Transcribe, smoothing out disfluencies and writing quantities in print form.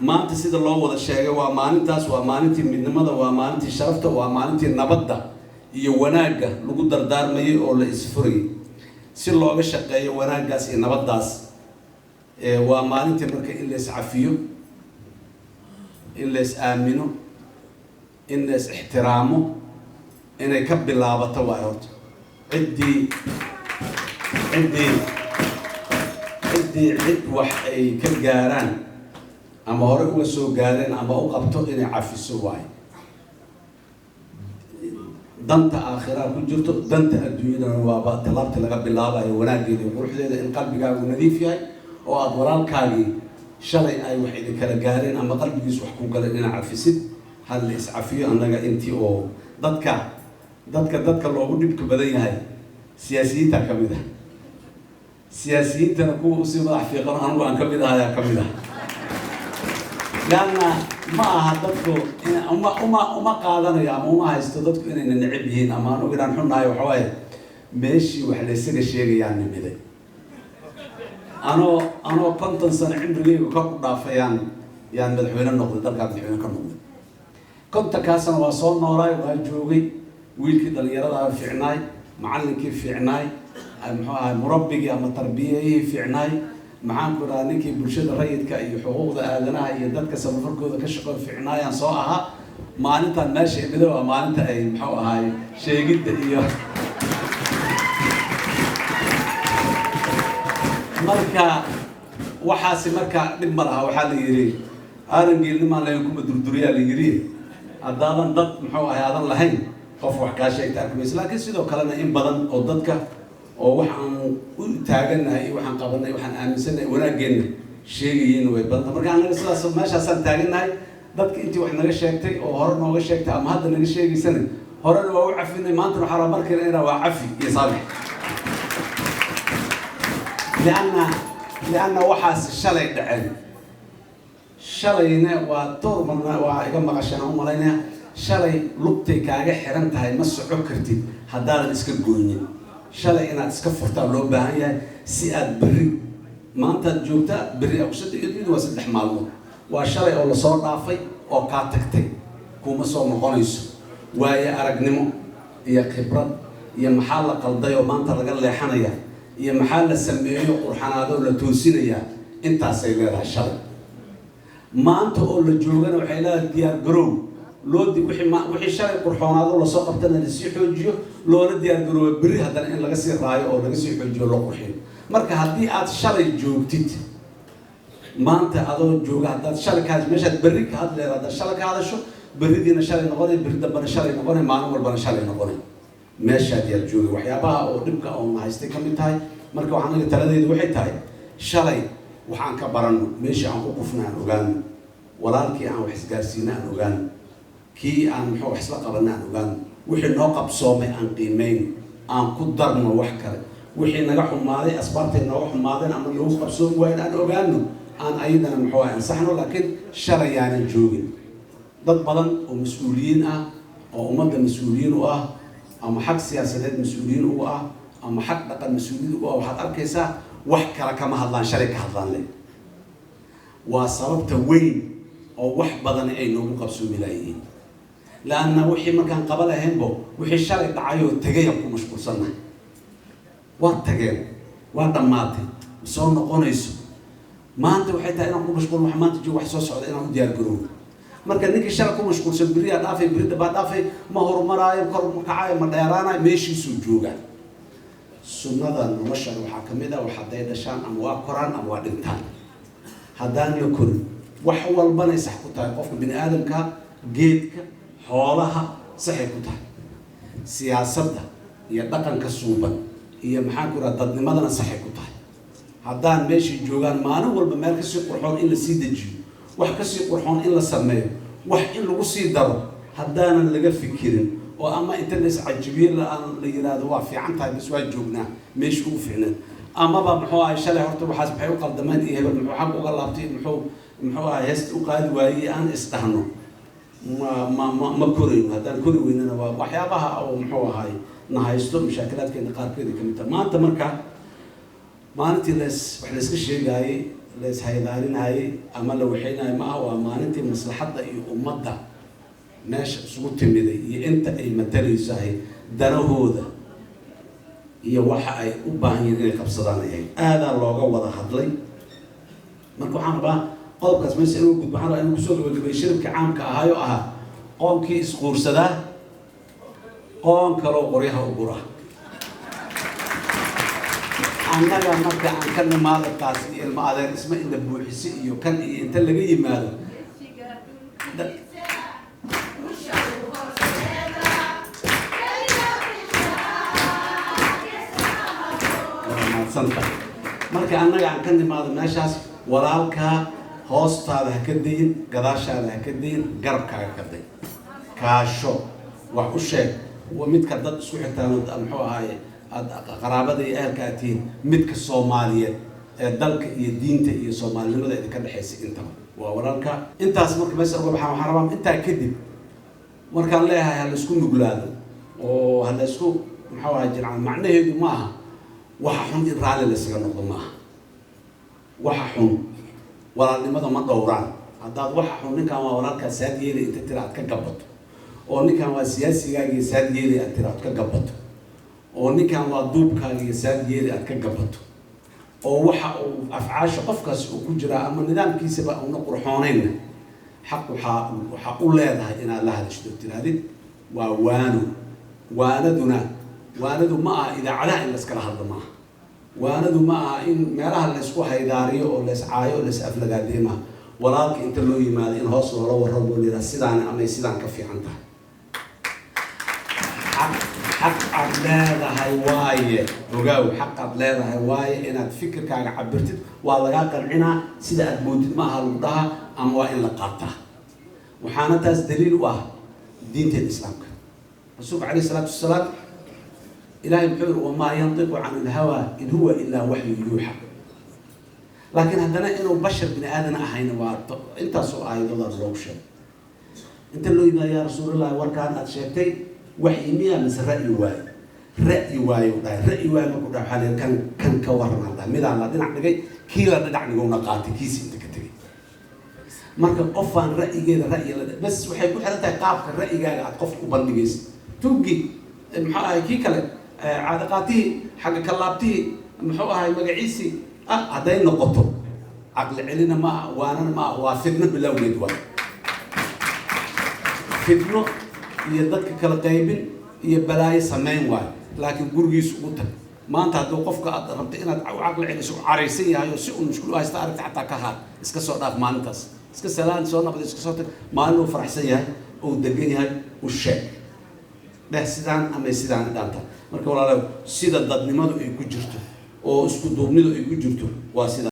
maanta sida loo wada sheegay waa maalintaas waa maalintii midnimada waa maalintii sharafta waa maalintii nabadda iyo wanaagga lagu dardaarmayay oo la isfuray si looga shaqeeyo wanaaggaas iyo nabaddaas waa maalintii marka in la iscafiyo in la is-aamino in la is-ixtiraamo inay ka bilaabato waa horta ciddii cid wax ay ka gaaraan ama hore uga soo gaareen ama u qabto inay cafiso waayo danta aakhira ku jirto danta adduunyada waa talaabta laga bilaabayo wanaaggeeda iyo quruxdeeda in qalbigaagu nadiif yahay oo aad walaalkaagii shalay ay wax idin kala gaareen ama qalbigiis wax ku galeen inaad cafisid hal la iscafiyo annaga intii oo dadka loogu dhibka badan yahay siyaasiyiinta ka mid ah siyaasiyiintana kuwa usii madax fiiqan anigu aan ka mid ahayaa ka mid ah لأن ما هدفه وما قادنا يا ما هيستضدك إن نعبين أما نقول عن حنا يوحوي ماشي وحلسنا شيء يعني بذي أنا كنت صنع عمري وكنت ضعفيان يعني بالحوين النقد درجة بالحوين كنقد كنت كاسن وصل نوراي وجوجي ويل كده اللي يرى في عناي معلم كيف في عناي مربي أما تربية في عناي معاكم رانيكي برشاد الريد كأي حقوق آذنها يدك سبب كذا كشغل في عناية صاعها ما أنت ماشي بدو ما أنت أي محو هاي شيء جدا إياه مركا وحاسي مركا نمرها وحال يري أنا نقول لما لا يكون الدردورية اللي يري أدانا ضد محو هاي هذا اللهين خوف وحكاشة تأكل بس لكن سيدو كلامنا إن بدن أو ضدك oo waxaan u taaganahay waxaan qabanay waxaan aaminsanay wanaaggeena sheegayeen way badan marka anaga sidaas meeshaas aan taaganahay dadka intii wax naga sheegtay oo hore nooga sheegtay ama hadda naga sheegaysan horena waa u cafinay maanta waxa la markay inay waa cafi iyo saabi لأن waxaas shalay dhacay shalayna waa toormana waa iga maqashana u malaynaa shalay lugtay kaaga xiran tahay ma socon kartid haddaadan iska gooyin shalay inaad iska furtaa loo baahan yahay si aad berri maantaad joogtaa berri aqsadiyadu waa 3 maalmood waa shalay oo la soo dhaafay oo ka tagtay kuma soo noqonayso waaye aragnimo iyo khibrad iyo maxaa la qalday oo maanta laga leexanaya iyo maxaa la sameeyo qurxanaado la toosinaya intaas ay leedahay shalay maanta oo la joogana waxay leedahay diyaar garow لودي وحي شارع قرحان هذا ولا ساقط أنا نسيح وجيه لولا ديار جرو بري هذا إن لقى راي أو لقى وجيه الله قرحين مركه هذه عاد شارع جوجتيت ما أنت هذا جوج هذا شارع هذا مش بريك هذا هذا شارع هذا شو بري دينا شارع نقولي بري دبنا شارع نقولي ما نقول بنا شارع نقولي ماشي ديار جوج وحيابها أو نبقى أو ما يستكمل متاعي مركه وحنا نتردد وحي تاعي شارع وحن كبرنا ماشي عن وقفنا نوجان ولا لكي عن وحس جالسين نوجان كي عن محو حسلا قبلنا نوجان وحي نوقب صومي عن قيمين عن قدرنا وحكر وحي نجح ماضي أسبرت نروح ماضي عن نوقب صوم وين عن نوجانه عن أيضا محو إنسحنا لكن شرع يعني الجوجين ضد بدن ومسؤولين أو أمد مسؤولين أما حق سياسات مسؤولين أما حق دقة مسؤولين وحق أركيسا وحكر كما هذا شركة هذا لي وصرفت وين أو وح بدن أي نوقب صوم ملايين لأن وحي ما كان قبلها هنبو وحي الشرع دعايو تجايب ومشكور صنع واتجايب وادماتي وصار نقونيسو ما أنت وحي تاينا مشكور محمد تجي وحسوس على إنه ديال جروب مركز نيجي الشرع مشكور سبريا دافي بريد بعد دافي ما هو مراي وكرم كعاي ما ديرانا ماشي سجوجا سنة المشر وحكمده وحديد شان أموال قرآن أموال إنتان هدان يكون وحول بني سحكوتا قف بني آدم كا جيد كا حولها صحي كتاه سياسة هي دقن كسوبا هي محاكرة ضد مدن صحي كتاه هذان ماشي جوجان ما نقول بمركز قرحون إلا سيدجي وحكسي قرحون إلا سميه وح إلا وصي در هذان اللي جا فكرين وأما أنت الناس عجبين لأن اللي يرادوا في عنتها بسوي جوجنا مش وفينا أما بمحو عايشة هرتو بحسب حيو قدمان إيه بمحو وقلبتي محو هست وقال وهي أن استهنوا ما كورين هذا كوري ويننا وحيابها أو محو هاي نهايستو مشاكلات كنا قاركين كميتا ما أنت مركا ما أنت لس وحلسك الشيء جاي lees haydaarinayay ama la waxaynayo ma aha waa maalintii maslaxadda iyo ummadda meesha isugu timiday iyo inta ay matalaysahay danahooda iyo waxa ay u baahan yihiin inay qabsadaan ayahay aadaa looga wada hadlay marka waxaan rabaa qodobkaas meesha inuu gudbo waxaan rabaa inuu kusoo gabagabay shiribka caamka ahaayo ahaa qoomkii isquursadaa qoon kaloo qoryaha u gura annaga marka aan ka nimaado taas iyo ilmo adeer isma inda buuxisi iyo kan iyo inta laga yimaado marka annaga aan ka nimaado meeshaas walaalkaa hoostaada ha ka dayin gadaashaada ha ka dayin garabkaaga ka day kaasho wax u sheeg midka dad isku xirtaan muxuu ahaaye qaraabada iyo ahalka aad tihiin midka Soomaaliyeed ee dalka iyo diinta iyo Soomaalinimada idinka dhaxaysa intaba waa walaalka intaas marka meesha waxaan rabaa intaa kadib markaan leeyahay hal isku nuglaado oo hal isku muxuu ahaa jiraan macnaheedu ma aha waxa xun in raali la isaga noqdo ma aha waxa xun walaalnimada ma dhowraan haddaad waxa xun ninkan waa walaalkaa saadiyeeda inta tira aad ka gabato oo ninkan waa siyaasigaaga saadiyeeda aad tira aad ka gabato oo ninkan waa duubkaaga iyo saadiyeeda aad ka gabato oo waxa uu afcaasha qofkaas uu ku jira ama nidaamkiisaba una qurxoonayna xaq waxa u leedahay inaad la hadashto tiraadid waa waanadu ma aha idaacadaha in la iskala hadlo maaha waanadu ma aha in meelaha la isku haydaariyo oo la iscaayo oo la is aflagaadeeyo maaha walaalka inta loo yimaado in hoos loola warrabo liraa sidaan amay sidaan ka fiican tahay حق عدلها هواية وجاو حق عدلها هواية إن تفكر كعج عبرتت والله قنعنا سيدا أدمود ما هالوضها أم وإن لقطها وحنا تاز دليل واه دين الإسلام الرسول عليه الصلاة والسلام إلهي بحر وما ينطق عن الهوى إن هو إلا وحي يوحى لكن هذنا إنه بشر بن آدم أحيانا وارد أنت سؤال الله روشة أنت اللي يا رسول الله وكان أتشتي وحي مية من رأي واي ما كنا حاليا كان كورنا هذا ميدا الله دين عندك كيلا ندعني قونا قاتي كيس أنت كتبي مركب قفان رأي جيدا رأي بس وحيكون حتى تقاف الرأي جاي قف وبندقيس توجي محاها كي كلا عادقاتي حق كلابتي محوها مجاعيسي هذين نقطه عقل علينا ما وانا ما وافدنا بالأولاد واحد فدنا يدك كلا قايبين يبلاي سمين واحد لكن جورجيس وطن ما أنت هتوقفك ربط إن عقل عليه سو عريسية هاي سو مشكلة هاي استعرف حتى كهات إسك صوتك ما أنتس إسك سلام صونا بدي إسك صوتك ما له فرح سيء ودقيني هاي والشيء ده سيدان أما سيدان دانتا marka walaalahay sida dadnimadu ay ku jirto oo isku duubnidu ay ku jirto waa sida